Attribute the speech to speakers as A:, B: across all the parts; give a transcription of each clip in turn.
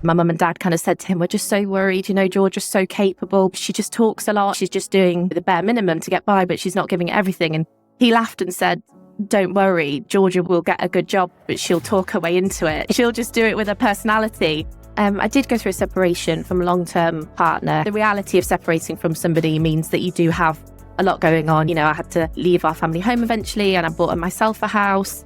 A: My mum and dad kind of said to him, we're just so worried, Georgia's so capable. She just talks a lot. She's just doing the bare minimum to get by, but she's not giving it everything. And he laughed and said, don't worry, Georgia will get a good job, but she'll talk her way into it. She'll just do it with her personality. I did go through a separation from a long-term partner. The reality of separating from somebody means that you do have a lot going on. I had to leave our family home eventually, and I bought myself a house.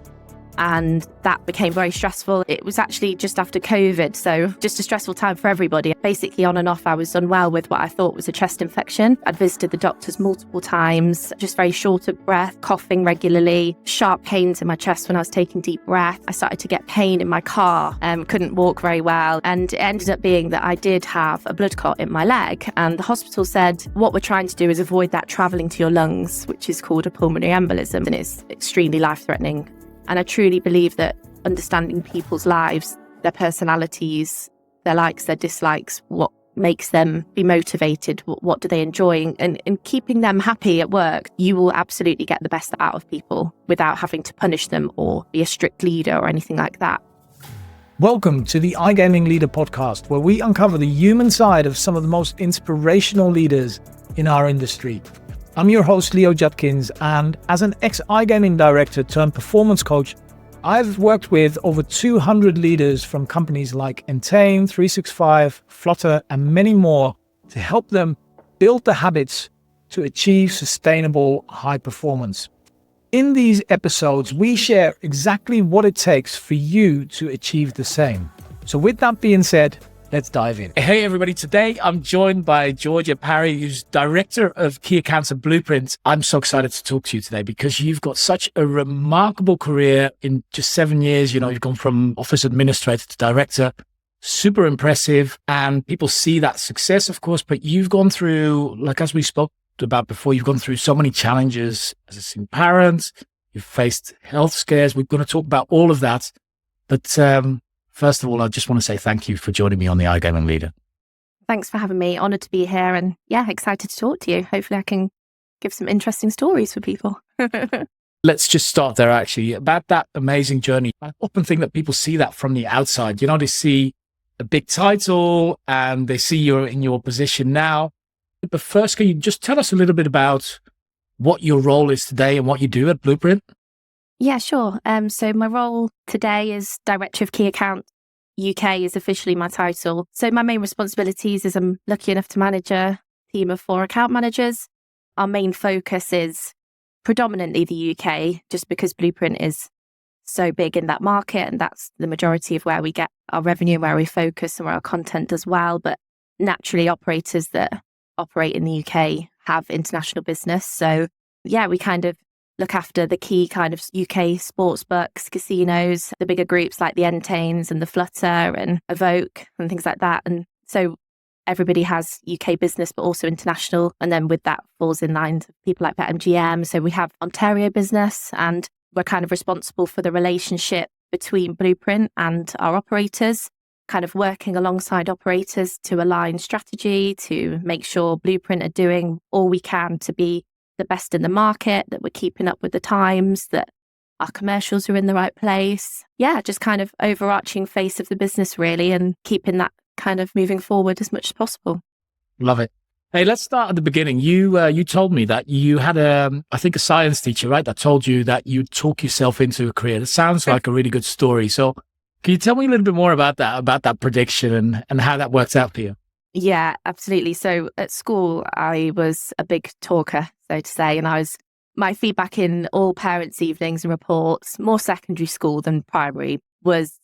A: And that became very stressful. It was actually just after COVID, so just a stressful time for everybody. Basically, on and off, I was unwell with what I thought was a chest infection. I'd visited the doctors multiple times, just very short of breath, coughing regularly, sharp pains in my chest when I was taking deep breath. I started to get pain in my car, couldn't walk very well. And it ended up being that I did have a blood clot in my leg. And the hospital said, what we're trying to do is avoid that travelling to your lungs, which is called a pulmonary embolism, and it's extremely life-threatening. And I truly believe that understanding people's lives, their personalities, their likes, their dislikes, what makes them be motivated, what do they enjoy, and keeping them happy at work, you will absolutely get the best out of people without having to punish them or be a strict leader or anything like that.
B: Welcome to the iGaming Leader podcast, where we uncover the human side of some of the most inspirational leaders in our industry. I'm your host, Leo Judkins, and as an ex-iGaming director turned performance coach, I've worked with over 200 leaders from companies like Entain, 365, Flutter, and many more to help them build the habits to achieve sustainable high performance. In these episodes, we share exactly what it takes for you to achieve the same. So with that being said, let's dive in. Hey, everybody. Today, I'm joined by Georgia Parry, who's Director of Key Accounts at Blueprint. I'm so excited to talk to you today because you've got such a remarkable career in just 7 years. You've gone from office administrator to director. Super impressive. And people see that success, of course, but you've gone through, like as we spoke about before, you've gone through so many challenges as a single parent. You've faced health scares. We're going to talk about all of that. But first of all, I just want to say thank you for joining me on the iGaming Leader.
A: Thanks for having me. Honoured to be here, and excited to talk to you. Hopefully I can give some interesting stories for people.
B: Let's just start there, actually, about that amazing journey. I often think that people see that from the outside. They see a big title and they see you're in your position now. But first, can you just tell us a little bit about what your role is today and what you do at Blueprint?
A: Yeah, sure. So my role today is Director of Key Account UK is officially my title. So my main responsibilities is I'm lucky enough to manage a team of 4 account managers. Our main focus is predominantly the UK, just because Blueprint is so big in that market, and that's the majority of where we get our revenue, where we focus and where our content does well. But naturally, operators that operate in the UK have international business. So we kind of look after the key kind of UK sports books, casinos, the bigger groups like the Entains and the Flutter and Evoke and things like that. And so everybody has UK business, but also international. And then with that falls in line to people like BetMGM. So we have Ontario business, and we're kind of responsible for the relationship between Blueprint and our operators, kind of working alongside operators to align strategy, to make sure Blueprint are doing all we can to be the best in the market, that we're keeping up with the times, that our commercials are in the right place. Just kind of overarching face of the business, really, and keeping that kind of moving forward as much as possible.
B: Love it. Hey, let's start at the beginning. You told me that you had a science teacher, right, that told you that you'd talk yourself into a career. It sounds like a really good story. So can you tell me a little bit more about that prediction and how that worked out for you?
A: Yeah, absolutely. So at school, I was a big talker, so to say, and my feedback in all parents' evenings and reports, more secondary school than primary, was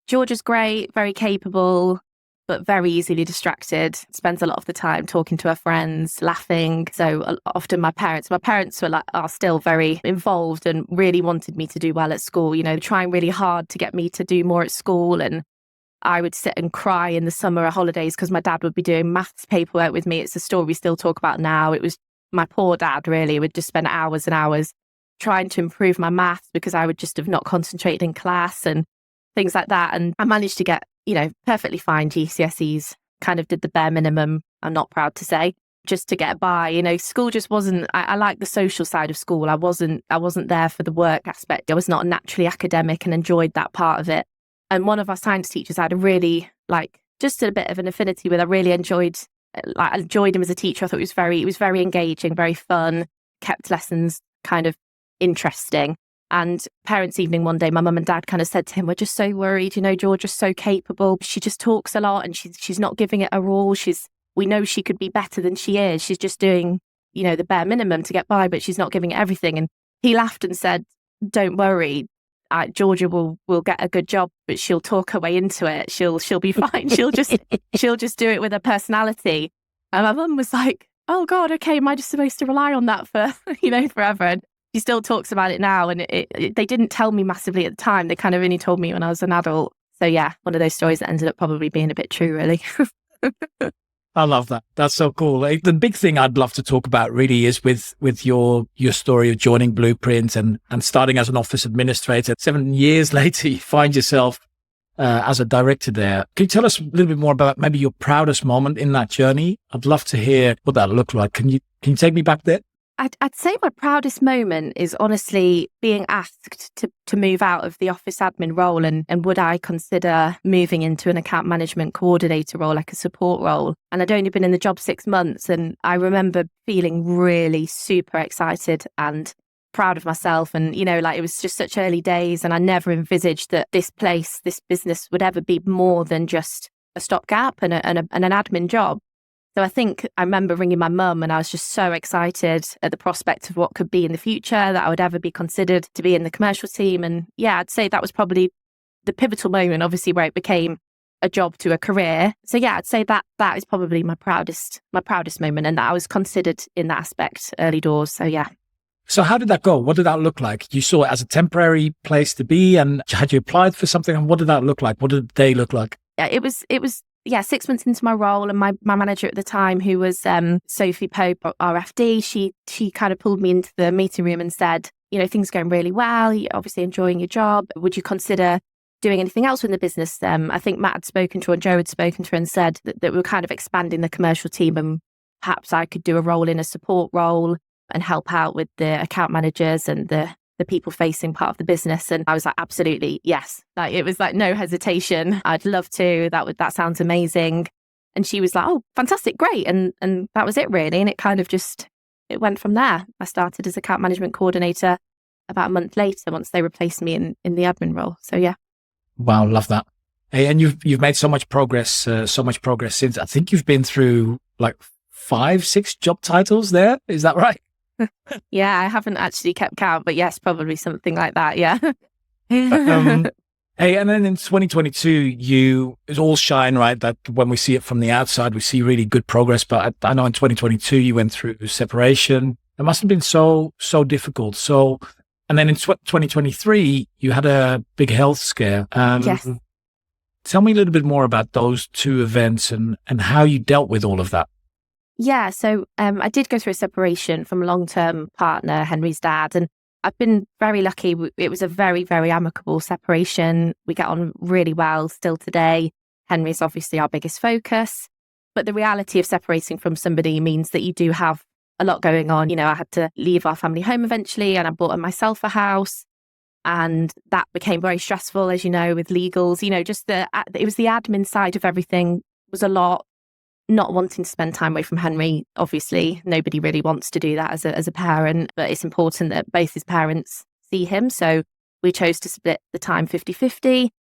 A: Georgia's great, very capable, but very easily distracted, spends a lot of the time talking to her friends, laughing. So often my parents are still very involved and really wanted me to do well at school, trying really hard to get me to do more at school. And I would sit and cry in the summer holidays because my dad would be doing maths paperwork with me. It's a story we still talk about now. It was my poor dad, really, would just spend hours and hours trying to improve my maths because I would just have not concentrated in class and things like that. And I managed to get, perfectly fine GCSEs, kind of did the bare minimum, I'm not proud to say, just to get by. School just wasn't, I like the social side of school. I wasn't there for the work aspect. I was not naturally academic and enjoyed that part of it. And one of our science teachers had a really just a bit of an affinity with. I really enjoyed him as a teacher. I thought it was very engaging, very fun, kept lessons kind of interesting. And parents' evening one day, my mum and dad kind of said to him, "We're just so worried, Georgia's so capable. She just talks a lot and she's not giving it her all. We know she could be better than she is. She's just doing, the bare minimum to get by, but she's not giving it everything." And he laughed and said, "Don't worry. Georgia will get a good job, but she'll talk her way into it. She'll be fine. she'll just do it with her personality." And my mum was like, "Oh God, okay, am I just supposed to rely on that for forever?" And she still talks about it now, and they didn't tell me massively at the time. They kind of only told me when I was an adult. So yeah, one of those stories that ended up probably being a bit true, really.
B: I love that. That's so cool. The big thing I'd love to talk about really is with your story of joining Blueprint and starting as an office administrator. 7 years later, you find yourself as a director there. Can you tell us a little bit more about maybe your proudest moment in that journey? I'd love to hear what that looked like. Can you take me back there?
A: I'd say my proudest moment is honestly being asked to move out of the office admin role and would I consider moving into an account management coordinator role, like a support role. And I'd only been in the job 6 months, and I remember feeling really super excited and proud of myself. And, it was just such early days, and I never envisaged that this business would ever be more than just a stopgap and an admin job. So I think I remember ringing my mum, and I was just so excited at the prospect of what could be in the future, that I would ever be considered to be in the commercial team. And yeah, I'd say that was probably the pivotal moment, obviously, where it became a job to a career. So yeah, I'd say that is probably my proudest moment, and that I was considered in that aspect early doors. So yeah.
B: So how did that go? What did that look like? You saw it as a temporary place to be, and had you applied for something? And what did that look like? What did the day look like?
A: Yeah, it was 6 months into my role, and my manager at the time, who was Sophie Pope, RFD, she kind of pulled me into the meeting room and said, things are going really well. You're obviously enjoying your job. Would you consider doing anything else in the business? I think Matt had spoken to her and Joe had spoken to her and said that we were kind of expanding the commercial team, and perhaps I could do a role in a support role and help out with the account managers and the people facing part of the business. And I was like, absolutely, yes. It was no hesitation. I'd love to. That sounds amazing. And she was like, "Oh, fantastic, great." And that was it really. And it kind of it went from there. I started as account management coordinator about a month later, once they replaced me in the admin role. So yeah.
B: Wow, love that. Hey, and you've made so much progress since. I think you've been through 5-6 job titles there. Is that right?
A: Yeah, I haven't actually kept count, but yes, probably something like that. Yeah.
B: Hey, and then in 2022, it's all shine, right? That when we see it from the outside, we see really good progress. But I know in 2022, you went through separation. It must have been so difficult. So, and then in 2023, you had a big health scare.
A: Yes.
B: Tell me a little bit more about those two events and how you dealt with all of that.
A: Yeah, so I did go through a separation from a long-term partner, Henry's dad, and I've been very lucky. It was a very, very amicable separation. We get on really well still today. Henry's obviously our biggest focus, but the reality of separating from somebody means that you do have a lot going on. I had to leave our family home eventually, and I bought myself a house, and that became very stressful, as you know, with legals. It was the admin side of everything was a lot. Not wanting to spend time away from Henry, obviously, nobody really wants to do that as a parent, but it's important that both his parents see him. So we chose to split the time 50-50.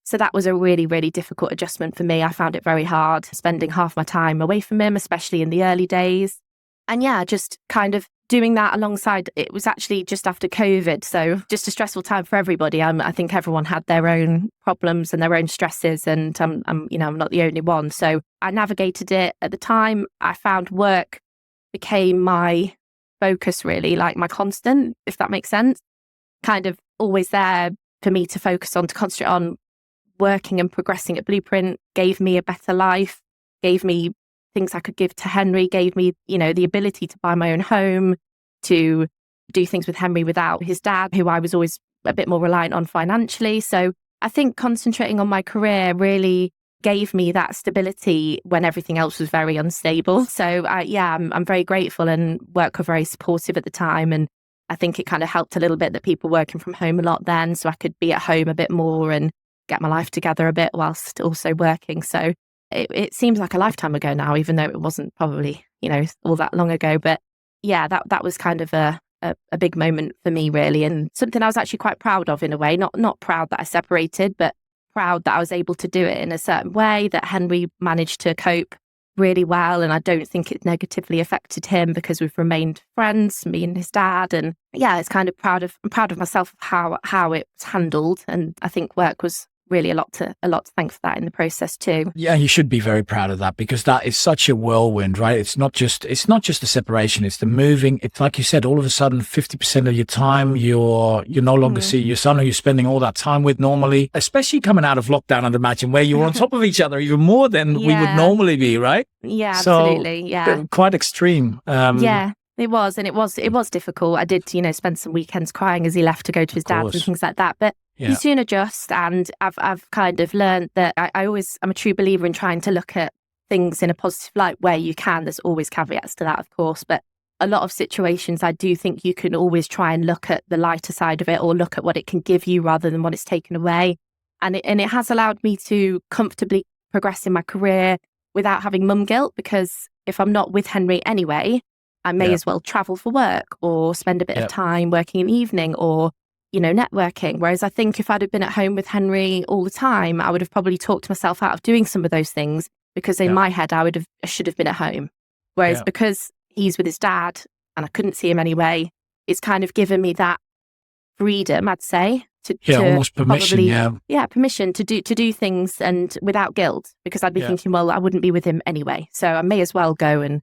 A: So that was a really, really difficult adjustment for me. I found it very hard spending half my time away from him, especially in the early days. And yeah, just kind of doing that alongside, it was actually just after COVID. So just a stressful time for everybody. I think everyone had their own problems and their own stresses, and I'm not the only one. So I navigated it at the time. I found work became my focus, really, like my constant, if that makes sense. Kind of always there for me to focus on, to concentrate on. Working and progressing at Blueprint gave me a better life, gave me things I could give to Henry, gave me, the ability to buy my own home, to do things with Henry without his dad, who I was always a bit more reliant on financially. So I think concentrating on my career really gave me that stability when everything else was very unstable. So I'm very grateful, and work were very supportive at the time. And I think it kind of helped a little bit that people working from home a lot then, so I could be at home a bit more and get my life together a bit whilst also working. So it seems like a lifetime ago now, even though it wasn't probably, all that long ago. But yeah, that was kind of a big moment for me, really, and something I was actually quite proud of in a way. Not proud that I separated, but proud that I was able to do it in a certain way, that Henry managed to cope really well. And I don't think it negatively affected him because we've remained friends, me and his dad. And yeah, I'm proud of myself of how it was handled. And I think work was really a lot to thank for that in the process too.
B: Yeah, you should be very proud of that, because that is such a whirlwind, right? It's not just the separation, it's the moving. It's like you said, all of a sudden 50% of your time you're no longer see your son, who you're spending all that time with normally, especially coming out of lockdown, I'd imagine, where you were on top of each other even more than we would normally be, right?
A: Yeah, absolutely. Yeah.
B: Quite extreme.
A: Yeah. It was, and it was difficult. I did, spend some weekends crying as he left to go to his dad's and things like that. But you soon adjust, and I've kind of learned that I'm a true believer in trying to look at things in a positive light where you can. There's always caveats to that, of course, but a lot of situations I do think you can always try and look at the lighter side of it, or look at what it can give you rather than what it's taken away. And it has allowed me to comfortably progress in my career without having mum guilt, because if I'm not with Henry anyway, I may as well travel for work or spend a bit of time working in the evening or, networking. Whereas I think if I'd have been at home with Henry all the time, I would have probably talked myself out of doing some of those things, because in my head, I should have been at home. Whereas because he's with his dad and I couldn't see him anyway, it's kind of given me that freedom, I'd say. To
B: almost permission.
A: Permission to do things and without guilt, because I'd be thinking, well, I wouldn't be with him anyway. So I may as well go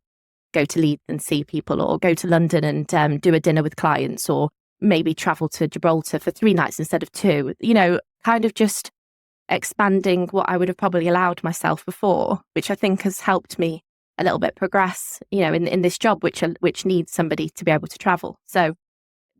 A: to Leeds and see people, or go to London and do a dinner with clients, or maybe travel to Gibraltar for 3 nights instead of 2, kind of just expanding what I would have probably allowed myself before, which I think has helped me a little bit progress, in this job, which needs somebody to be able to travel. So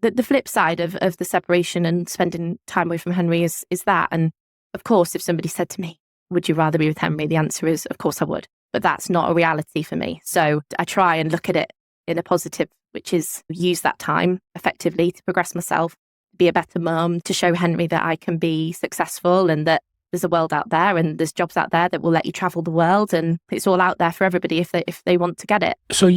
A: the flip side of the separation and spending time away from Henry is that. And of course, if somebody said to me, would you rather be with Henry? The answer is, of course I would. But that's not a reality for me. So I try and look at it in a positive, which is use that time effectively to progress myself, be a better mum, to show Henry that I can be successful, and that there's a world out there and there's jobs out there that will let you travel the world, and it's all out there for everybody if they want to get it.
B: So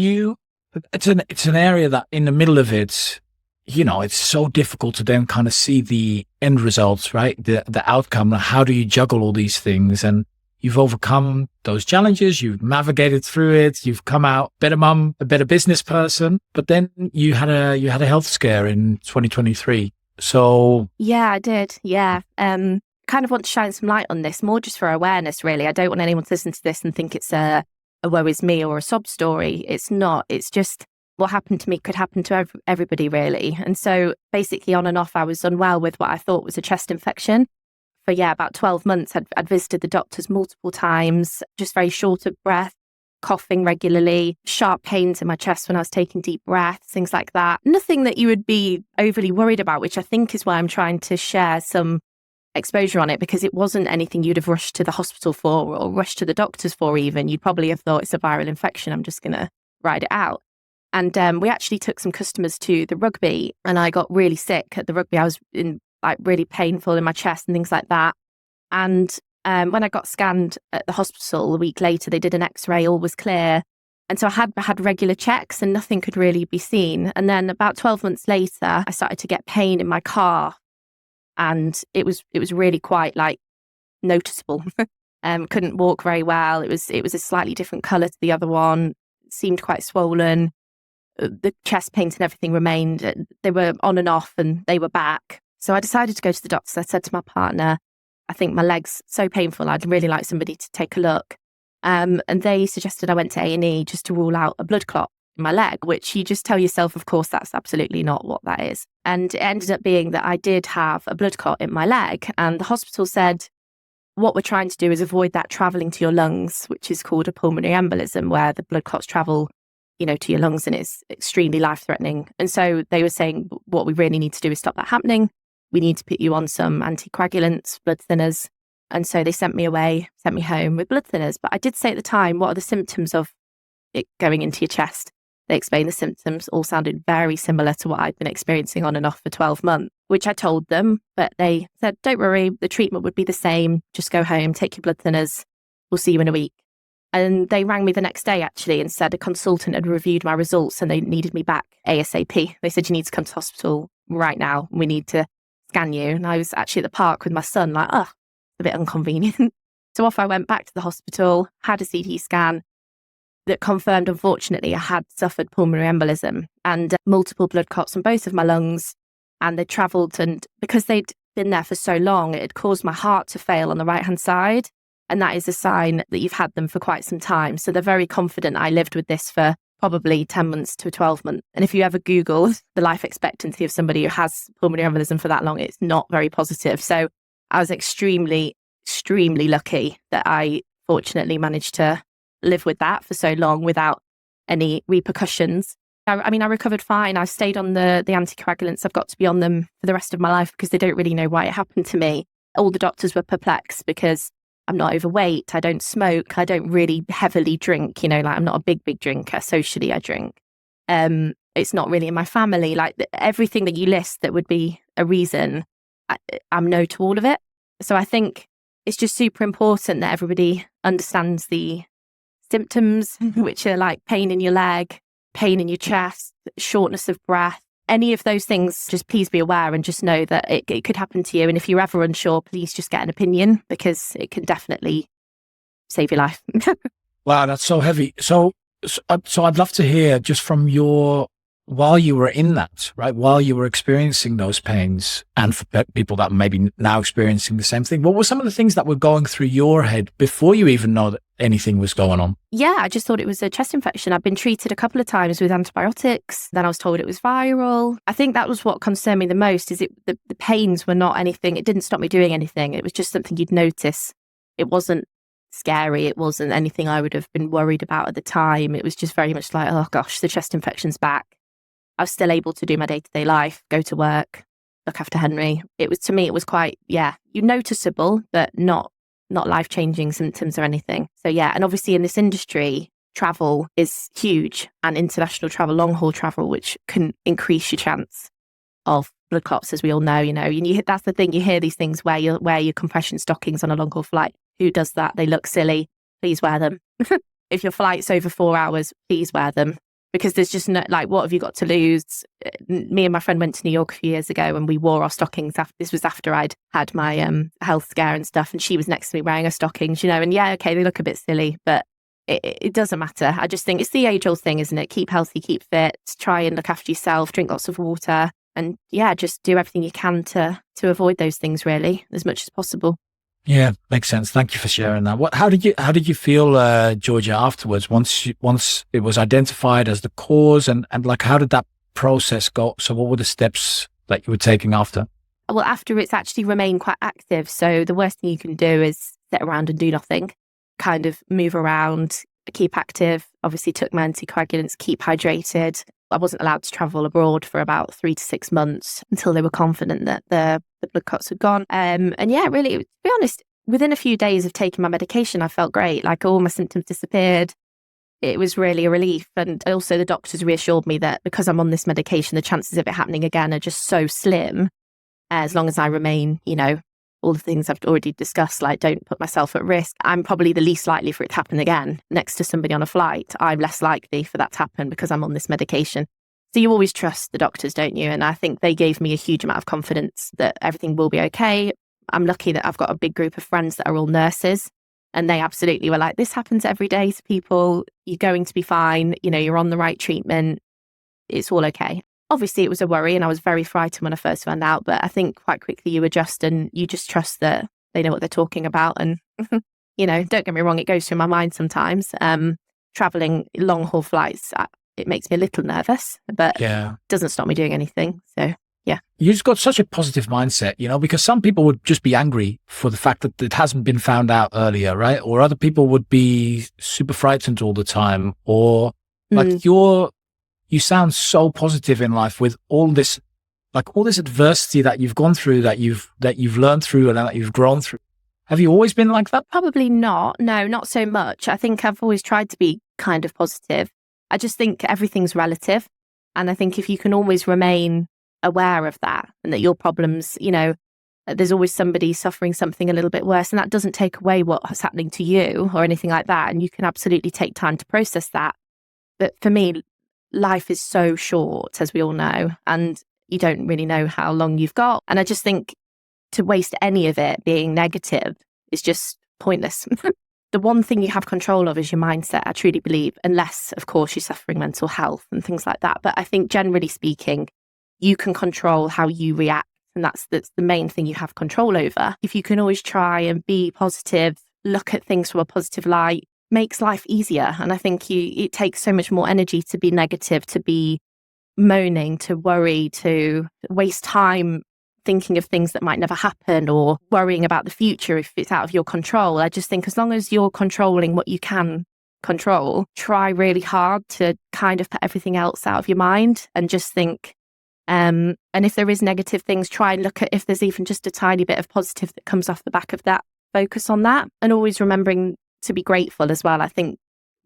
B: it's an area that in the middle of it, it's so difficult to then kind of see the end results, right? The outcome. How do you juggle all these things? And you've overcome those challenges, you've navigated through it, you've come out better mum, a better business person, but then you had a health scare in 2023. So
A: yeah, I did. Yeah. Kind of want to shine some light on this, more just for awareness, really. I don't want anyone to listen to this and think it's a woe is me or a sob story. It's not. It's just what happened to me could happen to everybody, really. And so basically on and off, I was unwell with what I thought was a chest infection. For about 12 months, I'd visited the doctors multiple times, just very short of breath, coughing regularly, sharp pains in my chest when I was taking deep breaths, things like that. Nothing that you would be overly worried about, which I think is why I'm trying to share some exposure on it, because it wasn't anything you'd have rushed to the hospital for or rushed to the doctors for even. You'd probably have thought it's a viral infection, I'm just going to ride it out. And we actually took some customers to the rugby, and I got really sick at the rugby. I was really painful in my chest and things like that. And when I got scanned at the hospital a week later, they did an X-ray, all was clear. And so I had regular checks and nothing could really be seen. And then about 12 months later, I started to get pain in my calf, and it was really quite noticeable. Couldn't walk very well. It was a slightly different colour to the other one. It seemed quite swollen. The chest pains and everything remained. They were on and off and they were back. So I decided to go to the doctors. I said to my partner, I think my leg's so painful, I'd really like somebody to take a look. And they suggested I went to A&E just to rule out a blood clot in my leg, which you just tell yourself, of course, that's absolutely not what that is. And it ended up being that I did have a blood clot in my leg. And the hospital said, what we're trying to do is avoid that travelling to your lungs, which is called a pulmonary embolism, where the blood clots travel to your lungs, and it's extremely life-threatening. And so they were saying, what we really need to do is stop that happening. We need to put you on some anticoagulants, blood thinners. And so they sent me home with blood thinners. But I did say at the time, what are the symptoms of it going into your chest? They explained the symptoms, all sounded very similar to what I'd been experiencing on and off for 12 months, which I told them. But they said, don't worry, the treatment would be the same. Just go home, take your blood thinners. We'll see you in a week. And they rang me the next day, actually, and said a consultant had reviewed my results and they needed me back ASAP. They said, you need to come to hospital right now. We need to scan you. And I was actually at the park with my son, like, oh, a bit inconvenient. So off I went back to the hospital, had a CT scan that confirmed, unfortunately, I had suffered pulmonary embolism and multiple blood clots on both of my lungs. And they travelled, and because they'd been there for so long, it had caused my heart to fail on the right-hand side. And that is a sign that you've had them for quite some time. So they're very confident I lived with this for probably 10 months to 12 months. And if you ever Google the life expectancy of somebody who has pulmonary embolism for that long, it's not very positive. So I was extremely, extremely lucky that I fortunately managed to live with that for so long without any repercussions. I mean, I recovered fine. I stayed on the anticoagulants. I've got to be on them for the rest of my life because they don't really know why it happened to me. All the doctors were perplexed because I'm not overweight, I don't smoke, I don't really heavily drink, like I'm not a big drinker. Socially, I drink. It's not really in my family. Like everything that you list that would be a reason, I'm no to all of it. So I think it's just super important that everybody understands the symptoms, which are like pain in your leg, pain in your chest, shortness of breath. Any of those things, just please be aware and just know that it could happen to you. And if you're ever unsure, please just get an opinion because it can definitely save your life.
B: Wow, that's so heavy. So I'd love to hear just from while you were in that, right? While you were experiencing those pains, and for people that may be now experiencing the same thing, what were some of the things that were going through your head before you even know that anything was going on? Yeah,
A: I just thought it was a chest infection. I've been treated a couple of times with antibiotics. Then I was told it was viral. I think that was what concerned me the most, is the pains were not anything. It didn't stop me doing anything. It was just something you'd notice. It wasn't scary. It wasn't anything I would have been worried about at the time. It was just very much like, oh gosh, the chest infection's back. I was still able to do my day-to-day life, go to work, look after Henry. To me, it was quite, noticeable, but not life-changing symptoms or anything. So and obviously in this industry, travel is huge, and international travel, long-haul travel, which can increase your chance of blood clots, as we all know, that's the thing. You hear these things where you wear your compression stockings on a long-haul flight. Who does that? They look silly. Please wear them. If your flight's over 4 hours, please wear them. Because there's just no, what have you got to lose? Me and my friend went to New York a few years ago and we wore our stockings. This was after I'd had my health scare and stuff. And she was next to me wearing her stockings, and they look a bit silly, but it doesn't matter. I just think it's the age-old thing, isn't it? Keep healthy, keep fit, try and look after yourself, drink lots of water, and just do everything you can to avoid those things, really, as much as possible.
B: Yeah, makes sense. Thank you for sharing that. How did you feel, Georgia, afterwards? Once it was identified as the cause, and how did that process go? So, what were the steps that you were taking after?
A: Well, after, it's actually remained quite active. So the worst thing you can do is sit around and do nothing. Kind of move around, keep active. Obviously, took my anticoagulants, keep hydrated. I wasn't allowed to travel abroad for about 3 to 6 months until they were confident that the blood clots had gone. Really, to be honest, within a few days of taking my medication, I felt great. All my symptoms disappeared. It was really a relief. And also the doctors reassured me that because I'm on this medication, the chances of it happening again are just so slim, as long as I remain, all the things I've already discussed, don't put myself at risk. I'm probably the least likely for it to happen again. Next to somebody on a flight, I'm less likely for that to happen because I'm on this medication. So you always trust the doctors, don't you? And I think they gave me a huge amount of confidence that everything will be okay. I'm lucky that I've got a big group of friends that are all nurses, and they absolutely were like, this happens every day to people. You're going to be fine. You're on the right treatment. It's all okay. Obviously, it was a worry and I was very frightened when I first found out, but I think quite quickly you adjust and you just trust that they know what they're talking about. And, don't get me wrong, it goes through my mind sometimes. Traveling long haul flights, it makes me a little nervous, but it doesn't stop me doing anything. So, yeah.
B: You just got such a positive mindset, because some people would just be angry for the fact that it hasn't been found out earlier, right? Or other people would be super frightened all the time, or you sound so positive in life with all this adversity that you've gone through, that you've learned through, and that you've grown through. Have you always been like that?
A: Probably not. No, not so much. I think I've always tried to be kind of positive. I just think everything's relative. And I think if you can always remain aware of that, and that your problems, there's always somebody suffering something a little bit worse, and that doesn't take away what's happening to you or anything like that. And you can absolutely take time to process that. But for me, life is so short, as we all know, and you don't really know how long you've got. And I just think to waste any of it being negative is just pointless. The one thing you have control of is your mindset, I truly believe, unless, of course, you're suffering mental health and things like that. But I think generally speaking, you can control how you react. And that's the main thing you have control over. If you can always try and be positive, look at things from a positive light, makes life easier. And I think it takes so much more energy to be negative, to be moaning, to worry, to waste time thinking of things that might never happen or worrying about the future if it's out of your control. I just think as long as you're controlling what you can control, try really hard to kind of put everything else out of your mind and just think, and if there is negative things, try and look at if there's even just a tiny bit of positive that comes off the back of that. Focus on that, and always remembering to be grateful as well. I think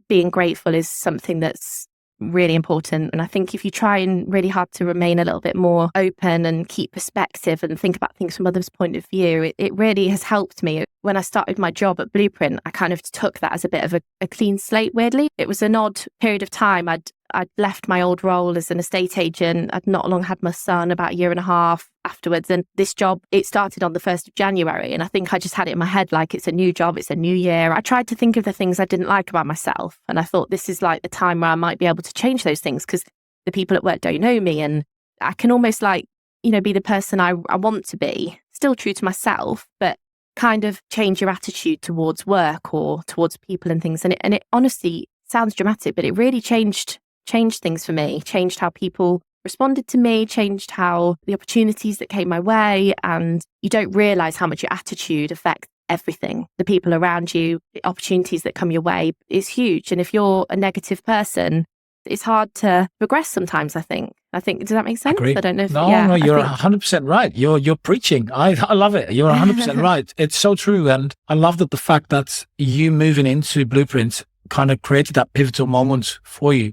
A: being grateful is something that's really important. And I think if you try and really hard to remain a little bit more open and keep perspective and think about things from others' point of view, it really has helped me. When I started my job at Blueprint, I kind of took that as a bit of a clean slate, weirdly. It was an odd period of time. I'd left my old role as an estate agent. I'd not long had my son, about a year and a half afterwards. And this job, it started on the 1st of January. And I think I just had it in my head, like it's a new job, it's a new year. I tried to think of the things I didn't like about myself. And I thought this is like the time where I might be able to change those things because the people at work don't know me. And I can almost be the person I want to be, still true to myself, but kind of change your attitude towards work or towards people and things. And it honestly sounds dramatic, but it really changed things for me, changed how people responded to me, changed how the opportunities that came my way. And you don't realize how much your attitude affects everything. The people around you, the opportunities that come your way is huge. And if you're a negative person, it's hard to progress sometimes, I think. Does that make sense?
B: Agree.
A: I don't know if...
B: No, you're 100% right. You're preaching. I love it. You're 100% right. It's so true. And I love that the fact that you moving into Blueprint kind of created that pivotal moment for you.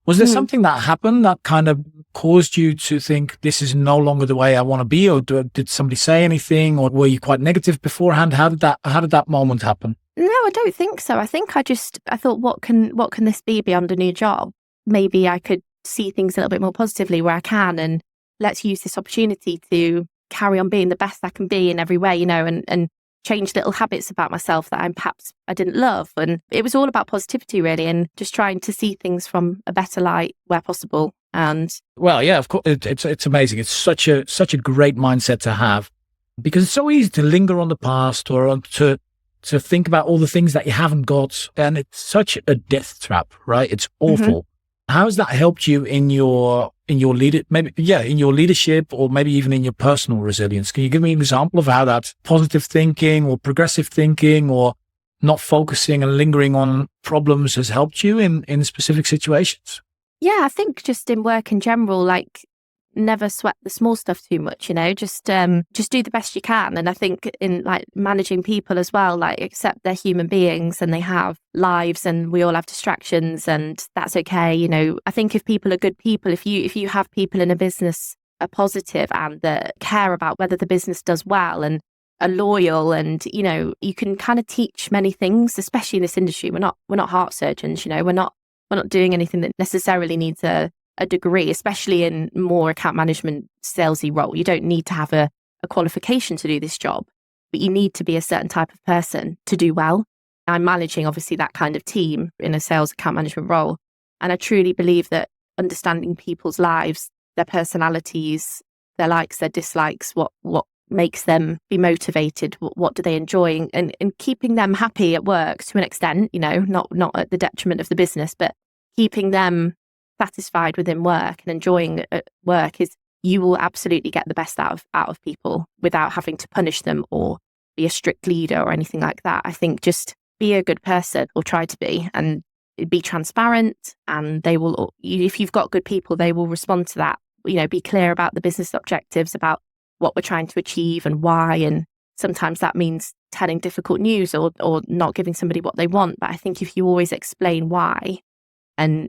B: Was there something that happened that kind of caused you to think this is no longer the way I want to be? Or did somebody say anything, or were you quite negative beforehand? How did that moment happen?
A: No, I don't think so. I think I thought, what can this be beyond a new job? Maybe I could see things a little bit more positively where I can, and let's use this opportunity to carry on being the best I can be in every way, and change little habits about myself that I didn't love. And it was all about positivity, really, and just trying to see things from a better light where possible. And
B: well, yeah, of course, it's amazing. It's such a great mindset to have, because it's so easy to linger on the past or to think about all the things that you haven't got, and it's such a death trap, right? It's awful. How has that helped you in your leadership, or maybe even in your personal resilience? Can you give me an example of how that positive thinking or progressive thinking or not focusing and lingering on problems has helped you in specific situations?
A: Yeah, I think just in work in general, like never sweat the small stuff too much, just do the best you can. And I think in like managing people as well, like accept they're human beings and they have lives and we all have distractions, and that's okay. I think if people are good people, if you have people in a business are positive and that care about whether the business does well and are loyal, and you can kind of teach many things, especially in this industry. We're not heart surgeons, we're not doing anything that necessarily needs a degree, especially in more account management salesy role. You don't need to have a qualification to do this job, but you need to be a certain type of person to do well. I'm managing obviously that kind of team in a sales account management role. And I truly believe that understanding people's lives, their personalities, their likes, their dislikes, what makes them be motivated, what do they enjoy, and keeping them happy at work to an extent, not at the detriment of the business, but keeping them satisfied within work and enjoying at work you will absolutely get the best out of people without having to punish them or be a strict leader or anything like that. I think just be a good person, or try to be, and be transparent, and they will, if you've got good people, they will respond to that. Be clear about the business objectives, about what we're trying to achieve and why. And sometimes that means telling difficult news or not giving somebody what they want. But I think if you always explain why and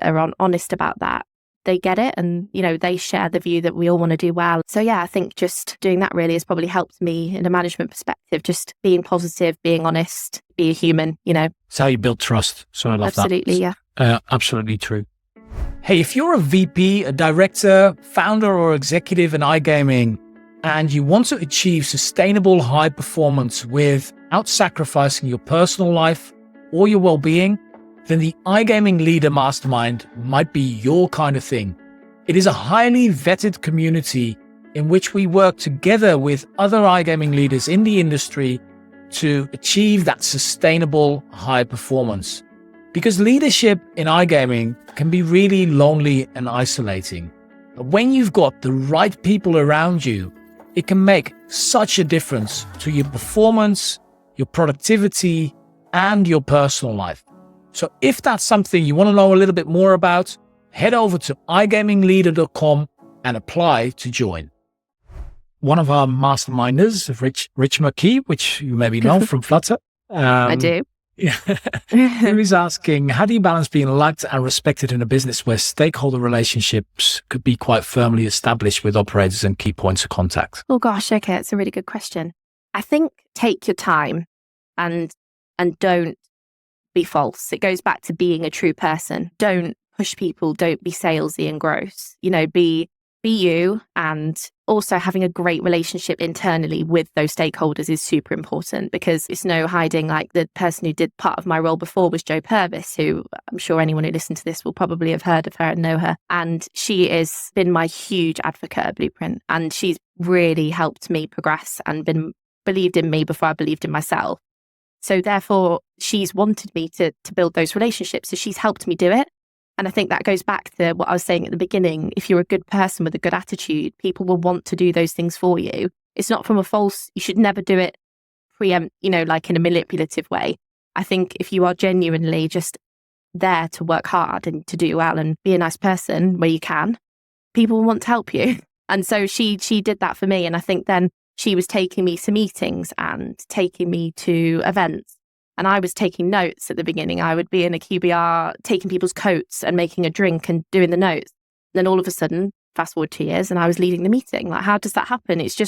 A: are honest about that, they get it and, they share the view that we all want to do well. So yeah, I think just doing that really has probably helped me in a management perspective, just being positive, being honest, be a human,
B: It's how you build trust. So I love
A: Absolutely,
B: that.
A: yeah.
B: Absolutely true. Hey, if you're a VP, a director, founder, or executive in iGaming, and you want to achieve sustainable high performance without sacrificing your personal life or your well-being, then the iGaming Leader Mastermind might be your kind of thing. It is a highly vetted community in which we work together with other iGaming leaders in the industry to achieve that sustainable high performance. Because leadership in iGaming can be really lonely and isolating. But when you've got the right people around you, it can make such a difference to your performance, your productivity, and your personal life. So if that's something you want to know a little bit more about, head over to igamingleader.com and apply to join. One of our masterminders, Rich McKee, which you maybe know from Flutter.
A: I do.
B: Who is asking, how do you balance being liked and respected in a business where stakeholder relationships could be quite firmly established with operators and key points of contact?
A: Oh gosh, okay, it's a really good question. I think take your time and don't be false. It goes back to being a true person. Don't push people, don't be salesy and gross. Be you, and also having a great relationship internally with those stakeholders is super important, because it's no hiding. Like, the person who did part of my role before was Joe Purvis, who I'm sure anyone who listened to this will probably have heard of her and know her. And she has been my huge advocate at Blueprint, and she's really helped me progress and believed in me before I believed in myself. So therefore, she's wanted me to build those relationships. So she's helped me do it. And I think that goes back to what I was saying at the beginning. If you're a good person with a good attitude, people will want to do those things for you. It's not from a false, you should never do it like in a manipulative way. I think if you are genuinely just there to work hard and to do well and be a nice person where you can, people will want to help you. And so she did that for me. And I think then she was taking me to meetings and taking me to events. And I was taking notes at the beginning. I would be in a QBR taking people's coats and making a drink and doing the notes. Then all of a sudden, fast forward 2 years, and I was leading the meeting. Like, how does that happen? It's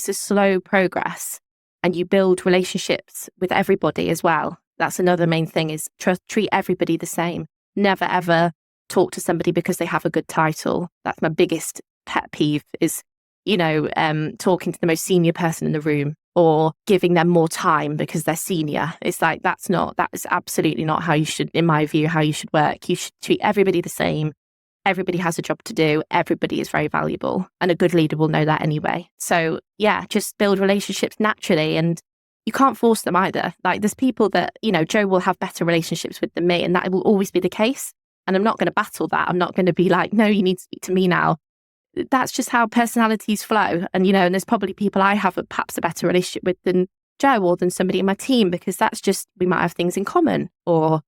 A: a slow progress, and you build relationships with everybody as well. That's another main thing, is treat everybody the same. Never, ever talk to somebody because they have a good title. That's my biggest pet peeve, is, talking to the most senior person in the room, or giving them more time because they're senior. It's like, that is absolutely not how you should, in my view, how you should work. You should treat everybody the same. Everybody has a job to do. Everybody is very valuable. And a good leader will know that anyway. So yeah, just build relationships naturally, and you can't force them either. Like, there's people that, Joe will have better relationships with than me, and that will always be the case. And I'm not going to battle that. I'm not going to be like, no, you need to speak to me now. That's just how personalities flow. And, and there's probably people I have perhaps a better relationship with than Joe, or than somebody in my team, because that's just, we might have things in common. Or,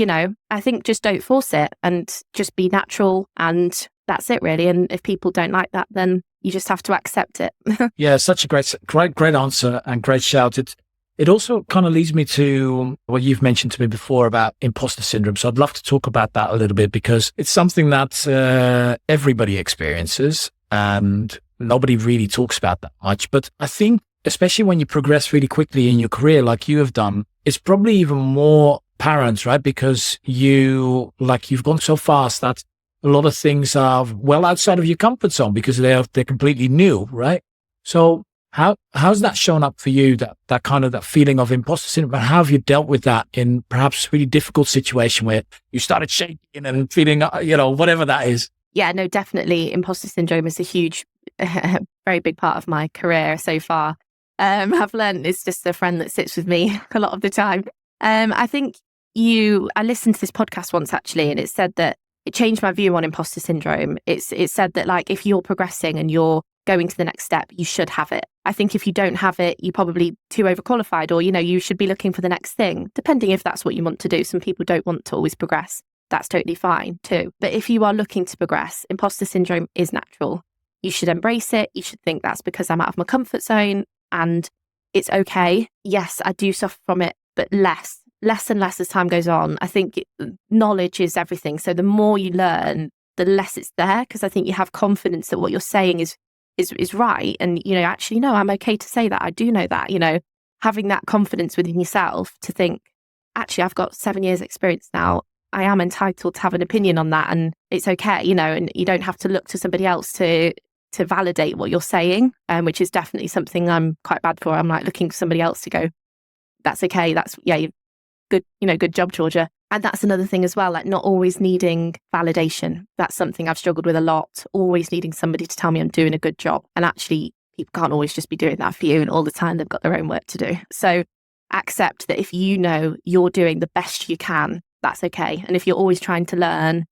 A: I think just don't force it and just be natural, and that's it really. And if people don't like that, then you just have to accept it.
B: Yeah, such a great answer and great shout. It also kind of leads me to what you've mentioned to me before about imposter syndrome. So I'd love to talk about that a little bit, because it's something that everybody experiences and nobody really talks about that much. But I think, especially when you progress really quickly in your career, like you have done, it's probably even more apparent, right? Because you've gone so fast that a lot of things are well outside of your comfort zone because they're completely new, right? So how's that shown up for you, that kind of that feeling of imposter syndrome? And how have you dealt with that in perhaps really difficult situation where you started shaking and feeling, whatever that is?
A: Yeah, no, definitely. Imposter syndrome is a huge, very big part of my career so far. I've learned it's just a friend that sits with me a lot of the time. I think I listened to this podcast once actually, and it said that it changed my view on imposter syndrome. It said that, like, if you're progressing and you're going to the next step, you should have it. I think if you don't have it, you're probably too overqualified, or, you should be looking for the next thing, depending if that's what you want to do. Some people don't want to always progress. That's totally fine too. But if you are looking to progress, imposter syndrome is natural. You should embrace it. You should think, that's because I'm out of my comfort zone, and it's okay. Yes, I do suffer from it, but less and less as time goes on. I think knowledge is everything. So the more you learn, the less it's there, because I think you have confidence that what you're saying is right. And, actually, no, I'm okay to say that. I do know that, having that confidence within yourself to think, actually, I've got 7 years experience now. I am entitled to have an opinion on that, and it's okay, and you don't have to look to somebody else to validate what you're saying, which is definitely something I'm quite bad for. I'm like looking for somebody else to go, that's okay. Good, good job, Georgia. And that's another thing as well, like not always needing validation. That's something I've struggled with a lot, always needing somebody to tell me I'm doing a good job. And actually, people can't always just be doing that for you, and all the time they've got their own work to do. So accept that if you know you're doing the best you can, that's okay. And if you're always trying to learn,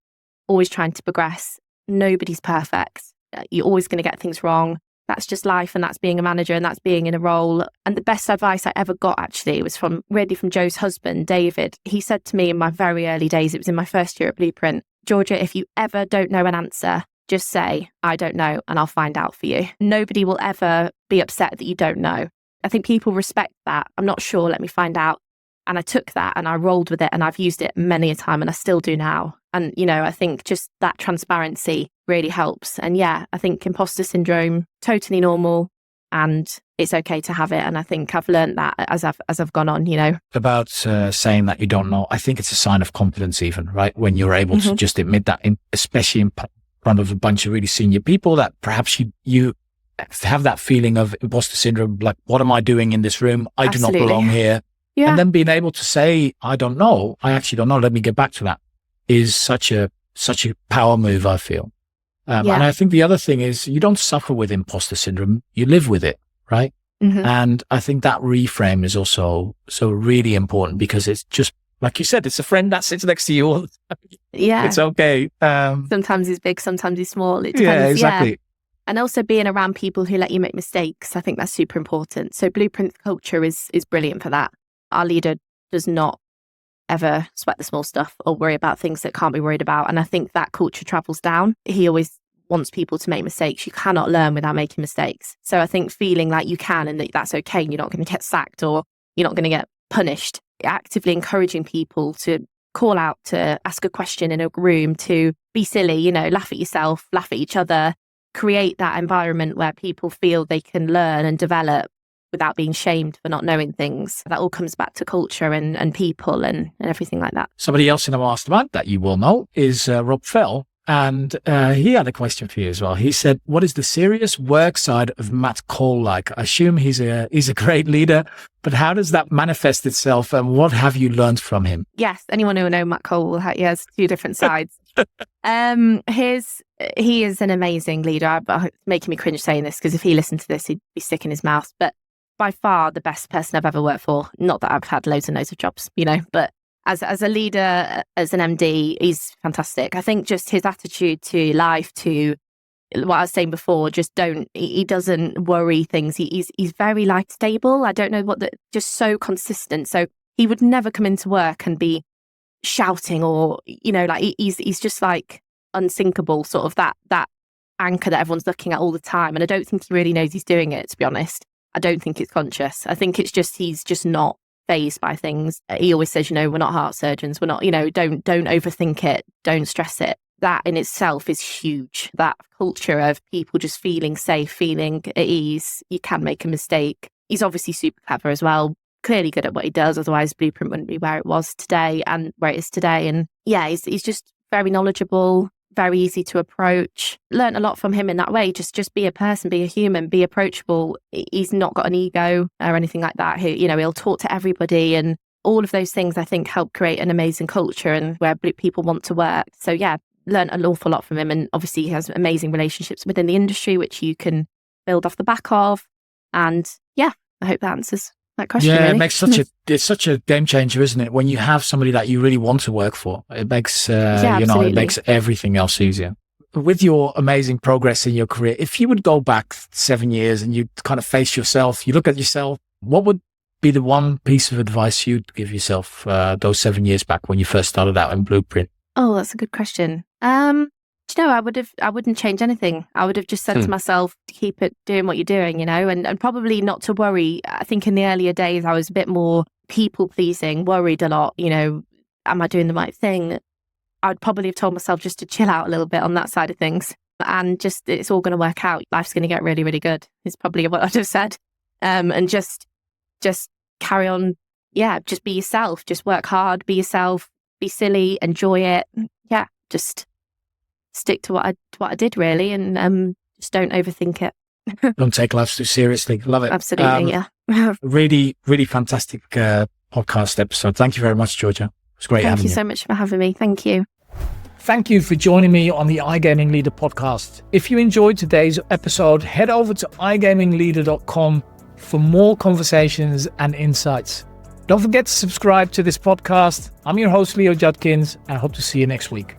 A: always trying to progress, nobody's perfect. You're always going to get things wrong. That's just life, and that's being a manager, and that's being in a role. And the best advice I ever got, actually, was from Joe's husband, David. He said to me in my very early days, it was in my first year at Blueprint, Georgia, if you ever don't know an answer, just say, I don't know, and I'll find out for you. Nobody will ever be upset that you don't know. I think people respect that. I'm not sure, let me find out. And I took that and I rolled with it, and I've used it many a time, and I still do now. And, I think just that transparency really helps. And yeah, I think imposter syndrome, totally normal, and it's okay to have it. And I think I've learned that as I've gone on,
B: About saying that you don't know, I think it's a sign of confidence even, right? When you're able to just admit that, especially in front of a bunch of really senior people, that perhaps you have that feeling of imposter syndrome, like, what am I doing in this room? I do not belong here. Yeah. And then being able to say, I don't know, I actually don't know, let me get back to that, is such a power move, I feel. And I think the other thing is, you don't suffer with imposter syndrome, you live with it, right? And I think that reframe is also so really important, because it's just, like you said, it's a friend that sits next to you all the time. Yeah. It's okay.
A: Sometimes he's big, sometimes he's small. It depends.
B: Yeah, exactly.
A: Yeah. And also being around people who let you make mistakes. I think that's super important. So Blueprint culture is brilliant for that. Our leader does not ever sweat the small stuff or worry about things that can't be worried about. And I think that culture travels down. He always wants people to make mistakes. You cannot learn without making mistakes. So I think feeling like you can, and that's okay, and you're not going to get sacked or you're not going to get punished. Actively encouraging people to call out, to ask a question in a room, to be silly, laugh at yourself, laugh at each other, create that environment where people feel they can learn and develop without being shamed for not knowing things. That all comes back to culture and people and everything like that.
B: Somebody else in the mastermind that you will know is Rob Fell. And he had a question for you as well. He said, what is the serious work side of Matt Cole like? I assume he's a great leader, but how does that manifest itself, and what have you learned from him?
A: Yes, anyone who knows Matt Cole, he has two different sides. He is an amazing leader. It's making me cringe saying this, because if he listened to this, he'd be sick in his mouth. But by far the best person I've ever worked for. Not that I've had loads and loads of jobs, but as a leader, as an MD, he's fantastic. I think just his attitude to life, to what I was saying before, he doesn't worry things. He's very stable. I don't know just so consistent. So he would never come into work and be shouting or, he's just unsinkable, sort of that anchor that everyone's looking at all the time. And I don't think he really knows he's doing it, to be honest. I don't think it's conscious. I think it's just, he's just not fazed by things. He always says, we're not heart surgeons. We're not, don't overthink it. Don't stress it. That in itself is huge. That culture of people just feeling safe, feeling at ease. You can make a mistake. He's obviously super clever as well. Clearly good at what he does. Otherwise, Blueprint wouldn't be where it was today and where it is today. And yeah, he's just very knowledgeable, very easy to approach. Learned a lot from him in that way. Just be a person, be a human, be approachable. He's not got an ego or anything like that. He'll talk to everybody, and all of those things I think help create an amazing culture and where people want to work. So yeah, learned an awful lot from him. And obviously he has amazing relationships within the industry, which you can build off the back of. And yeah, I hope that answers that question.
B: Yeah,
A: really.
B: It makes it's such a game changer, isn't it? When you have somebody that you really want to work for, it makes it makes everything else easier. With your amazing progress in your career, if you would go back 7 years and you kind of face yourself, you look at yourself, what would be the one piece of advice you'd give yourself those 7 years back when you first started out in Blueprint?
A: Oh, that's a good question. I wouldn't change anything. I would have just said to myself to keep it doing what you're doing, and probably not to worry. I think in the earlier days, I was a bit more people pleasing, worried a lot, am I doing the right thing? I'd probably have told myself just to chill out a little bit on that side of things. And just, it's all going to work out. Life's going to get really, really good is probably what I'd have said. And just carry on. Yeah, just be yourself. Just work hard, be yourself, be silly, enjoy it. Yeah, just stick to what I did really, and just don't overthink it.
B: Don't take life too seriously. Love it.
A: Absolutely, yeah.
B: Really, really fantastic podcast episode. Thank you very much, Georgia. It was great having you.
A: Thank you so much for having me. Thank you.
B: Thank you for joining me on the iGaming Leader podcast. If you enjoyed today's episode, head over to igamingleader.com for more conversations and insights. Don't forget to subscribe to this podcast. I'm your host, Leo Judkins, and I hope to see you next week.